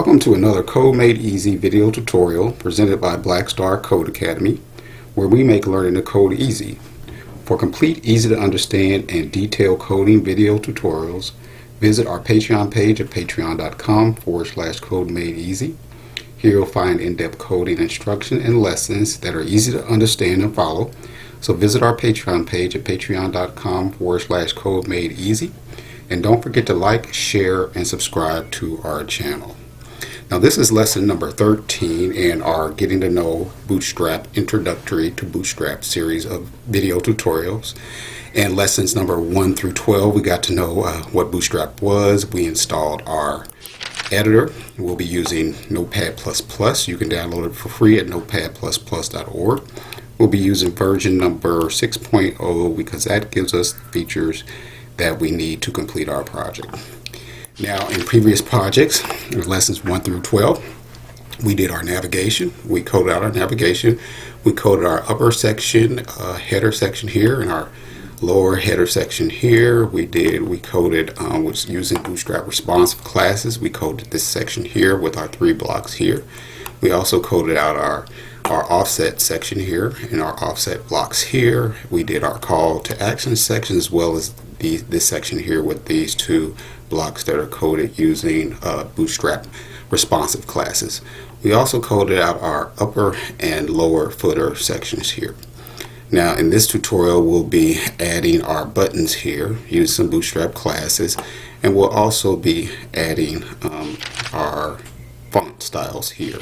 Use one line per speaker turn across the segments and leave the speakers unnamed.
Welcome to another Code Made Easy video tutorial presented by Blackstar Code Academy, where we make learning to code easy. For complete, easy to understand, and detailed coding video tutorials, visit our Patreon page at patreon.com/codemadeeasy. Here you'll find in-depth coding instruction and lessons that are easy to understand and follow. So visit our Patreon page at patreon.com/codemadeeasy. And don't forget to like, share, and subscribe to our channel. Now this is lesson number 13 in our Getting to Know Bootstrap Introductory to Bootstrap series of video tutorials. And lessons number 1 through 12, we got to know what Bootstrap was. We installed our editor. We'll be using Notepad++. You can download it for free at notepad++.org. We'll be using version number 6.0 because that gives us the features that we need to complete our project. Now, in previous projects, lessons 1 through 12, we did our navigation. We coded out our navigation. We coded our upper section, header section here, and our lower header section here. We coded with using Bootstrap responsive classes. We coded this section here with our 3 blocks here. We also coded out our offset section here and our offset blocks here. We did our call to action section as well as this section here with these 2 blocks that are coded using Bootstrap responsive classes. We also coded out our upper and lower footer sections here. Now in this tutorial we'll be adding our buttons here using some Bootstrap classes, and we'll also be adding our font styles here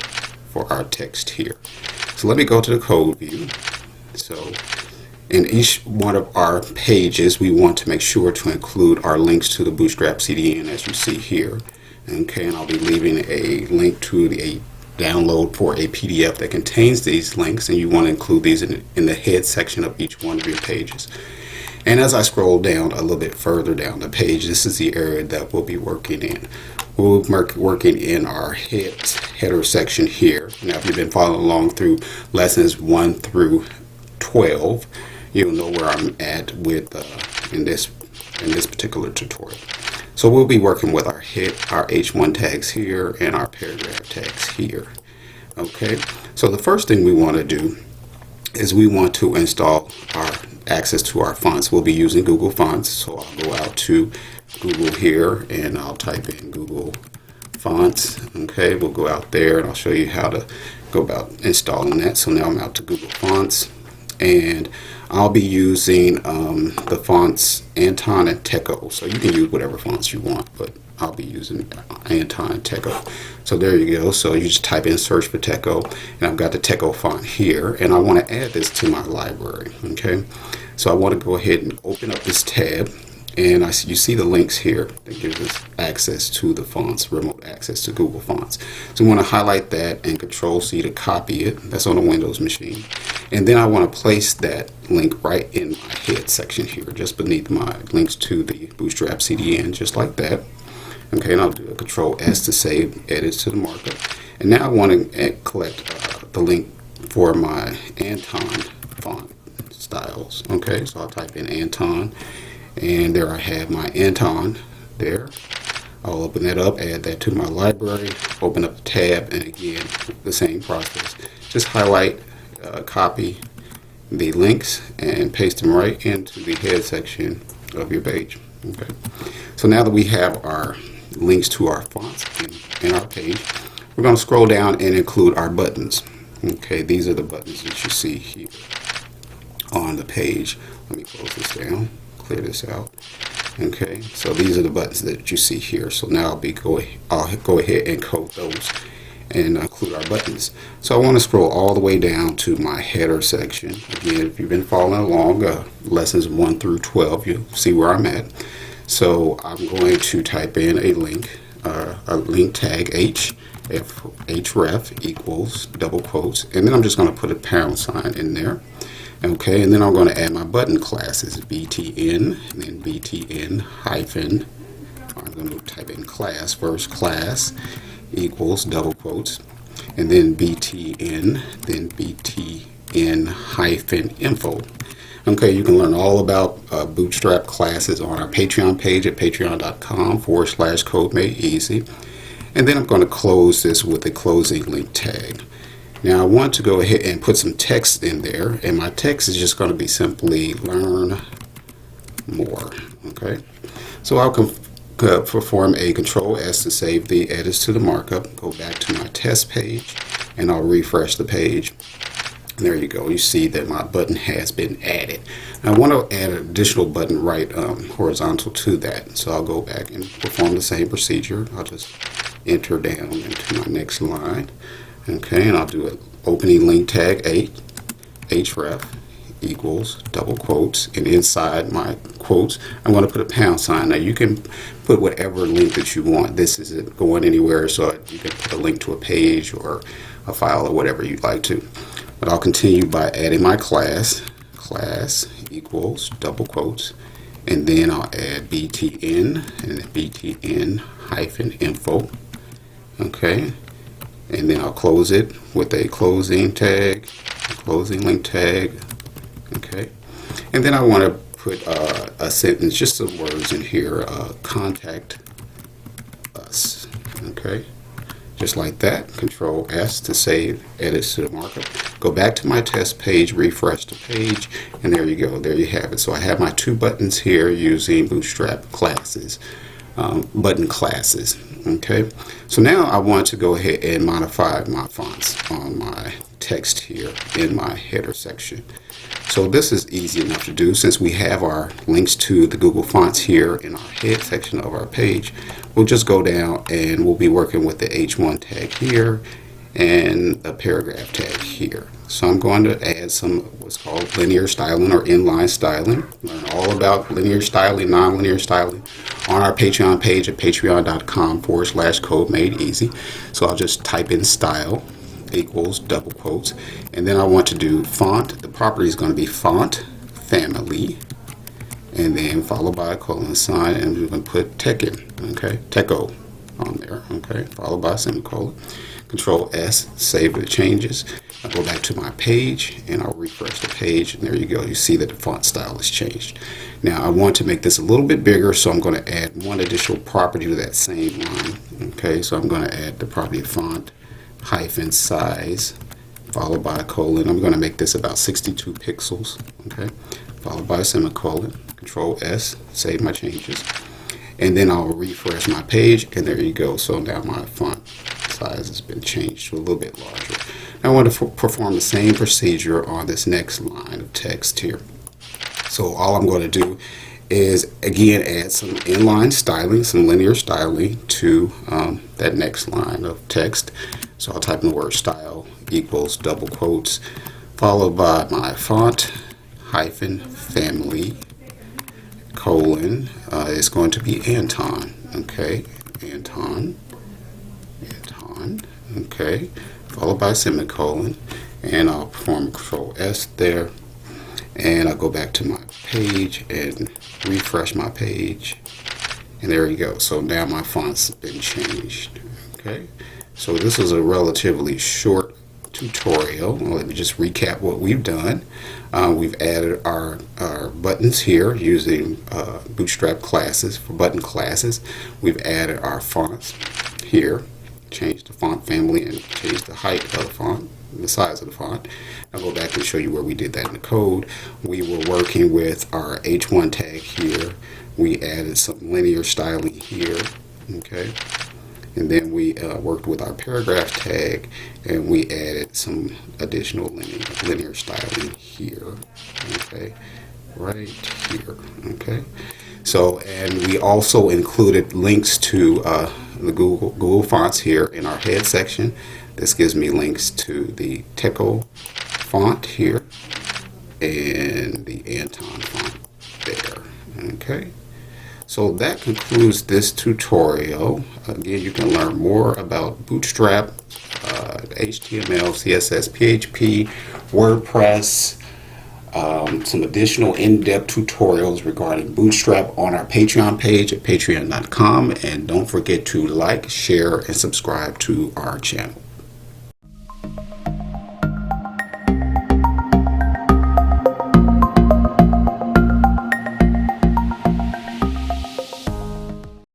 for our text here. So let me go to the code view. So in each one of our pages, we want to make sure to include our links to the Bootstrap CDN as you see here. Okay, and I'll be leaving a link to a download for a PDF that contains these links, and you want to include these in the head section of each one of your pages. And as I scroll down a little bit further down the page, this is the area that we'll be working in. We'll be working in our header section here. Now if you've been following along through lessons 1 through 12, you'll know where I'm at with in this particular tutorial. So we'll be working with our H1 tags here and our paragraph tags here. Okay, so the first thing we want to do is we want to install our access to our fonts. We'll be using Google Fonts, so I'll go out to Google here and I'll type in Google Fonts. Okay, we'll go out there and I'll show you how to go about installing that. So now I'm out to Google Fonts, and I'll be using the fonts Anton and Techo. So you can use whatever fonts you want, but I'll be using Anton and Techo. So there you go. So you just type in search for Techo, and I've got the Techo font here, and I want to add this to my library. Okay, so I want to go ahead and open up this tab, and you see the links here that gives us access to the fonts, remote access to Google Fonts. So we want to highlight that and Control-C to copy it. That's on a Windows machine. And then I want to place that link right in my head section here, just beneath my links to the Bootstrap CDN, just like that. Okay, and I'll do a Control-S to save edits to the markup. And now I want to collect the link for my Anton font styles. Okay, so I'll type in Anton, and there I have my Anton there. I'll open that up, add that to my library, open up the tab, and again, the same process. Just highlight, copy the links, and paste them right into the head section of your page. Okay. So now that we have our links to our fonts in our page, we're going to scroll down and include our buttons. Okay, these are the buttons that you see here on the page. Let me close this down, clear this out. Okay, so these are the buttons that you see here. So now I'll go ahead and code those and include our buttons. So I want to scroll all the way down to my header section. Again, if you've been following along, lessons 1 through 12, you'll see where I'm at. So I'm going to type in a link tag href equals double quotes, and then I'm just going to put a pound sign in there. Okay, and then I'm going to add my button classes, btn, and then btn hyphen, I'm going to type in class first, class equals double quotes, and then btn, then btn hyphen info. Okay, you can learn all about Bootstrap classes on our Patreon page at patreon.com/codemadeeasy. And then I'm going to close this with a closing link tag. Now I want to go ahead and put some text in there, and my text is just going to be simply learn more. Okay, so I'll perform a Control S to save the edits to the markup, go back to my test page, and I'll refresh the page. And there you go. You see that my button has been added. I want to add an additional button right horizontal to that. So I'll go back and perform the same procedure. I'll just enter down into my next line. Okay, and I'll do an opening link tag 8, href equals double quotes, and inside my quotes I'm going to put a pound sign. Now you can put whatever link that you want. This isn't going anywhere, so you can put a link to a page or a file or whatever you'd like to. But I'll continue by adding my class equals double quotes, and then I'll add btn and btn hyphen info. Okay, and then I'll close it with a closing tag, a closing link tag. Okay, and then I want to put a sentence, just some words in here, contact us. Okay, just like that. Control S to save edits to the markup. Go back to my test page, refresh the page, and there you go. There you have it. So I have my 2 buttons here using Bootstrap classes, button classes. Okay, so now I want to go ahead and modify my fonts on my text here in my header section. So this is easy enough to do. Since we have our links to the Google Fonts here in our head section of our page, we'll just go down and we'll be working with the H1 tag here and a paragraph tag here. So I'm going to add some what's called linear styling or inline styling. Learn all about linear styling, non-linear styling on our Patreon page at patreon.com/code made easy. So I'll just type in style equals double quotes, and then I want to do font. The property is going to be font family, and then followed by a colon sign, and we're going to put Tekken, okay, Techo on there, okay, followed by a semicolon. Control S, save the changes. I'll go back to my page and I'll refresh the page, and there you go. You see that the font style has changed. Now I want to make this a little bit bigger, so I'm going to add one additional property to that same line. Okay, so I'm going to add the property of font hyphen size followed by a colon. I'm going to make this about 62 pixels. Okay, followed by a semicolon. Control S, save my changes, and then I'll refresh my page, and there you go. So now my font size has been changed to a little bit larger. I want to perform the same procedure on this next line of text here. So all I'm going to do is again add some inline styling, some linear styling to that next line of text. So I'll type in the word style equals double quotes followed by my font hyphen family colon is going to be Anton. Okay, Anton, okay, followed by a semicolon, and I'll perform Control S there, and I'll go back to my page and refresh my page, and there you go. So now my font's been changed. Okay, so this is a relatively short tutorial. Let me just recap what we've done. We've added our buttons here using Bootstrap classes for button classes. We've added our fonts here, changed the font family and changed the height of the font, the size of the font. I'll go back and show you where we did that in the code. We were working with our H1 tag here. We added some linear styling here. Okay, and then we worked with our paragraph tag, and we added some additional linear styling here. Okay, right here. Okay, so, and we also included links to the Google Fonts here in our head section. This gives me links to the Techo font here and the Anton font there. Okay, so that concludes this tutorial. Again, you can learn more about Bootstrap, HTML, CSS, PHP, WordPress, some additional in-depth tutorials regarding Bootstrap on our Patreon page at patreon.com, and don't forget to like, share, and subscribe to our channel.